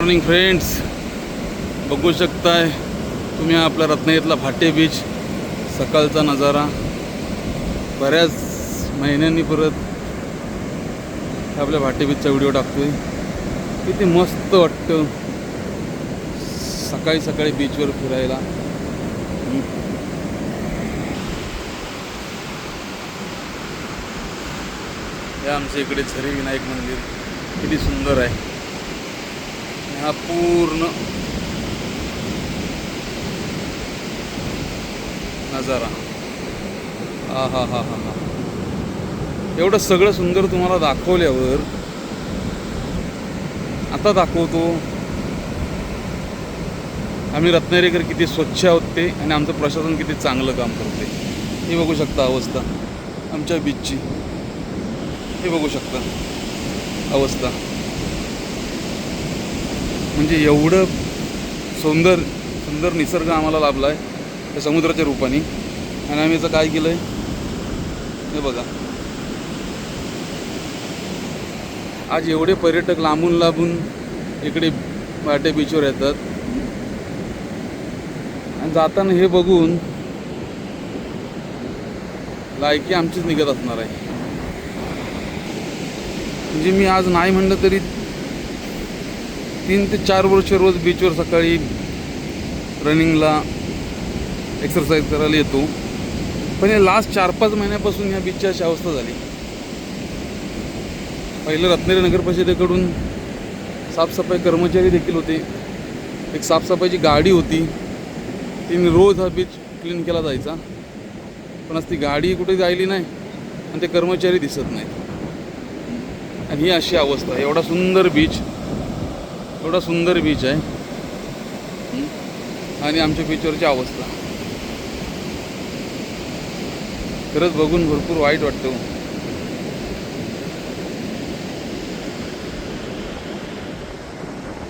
Morning friends, बघू शकताय तुम्ही आपल्या रत्नागिरीतला भाटे बीच सकाळचा नजारा. बऱ्याच महिन्यांनी परत आपल्या भाटे बीचचा व्हिडिओ टाकतोय. किती मस्त वाटतं सकाळी सकाळी बीचवर फिरायला. हे आमच्या इकडे झरी विनायक मंदिर किती सुंदर आहे. हा पूर्ण नजारा, हा हा हा हा हा. एवढं सगळं सुंदर तुम्हाला दाखवल्यावर आता दाखवतो आम्ही रत्नागिरीकर किती स्वच्छ आहोत ते, आणि आमचं प्रशासन किती चांगलं काम करते. हे बघू शकता अवस्था आमच्या बीचची. हे बघू शकता अवस्था. म्हणजे एवढं सुंदर निसर्ग आम्हाला लाभला आहे त्या समुद्राच्या रूपाने. आणि आम्ही याचं काय केलं आहे हे बघा. आज एवढे पर्यटक लांबून इकडे भाटे बीचवर येतात, आणि जाताना हे बघून लायकी आमचीच निघत असणार आहे. म्हणजे मी आज नाही म्हणलं तरी 3 ते 4 वर्ष रोज बीचवर सकाळी रनिंगला एक्सरसाइज करायला येतो. पण या लास्ट 4-5 महिन्यापासून ह्या बीचची अशी अवस्था झाली. पहिलं रत्नागिरी नगर परिषदेकडून साफसफाई कर्मचारी देखील होते, एक साफसफाईची गाडी होती, तिने रोज हा बीच क्लीन केला जायचा. पण आज ती गाडी कुठे जायली नाही आणि ते कर्मचारी दिसत नाहीत. आणि ही अशी अवस्था. एवढा सुंदर बीच आहे आणि आमच्या बीचवरची अवस्था खरंच बघून भरपूर वाईट वाटतं.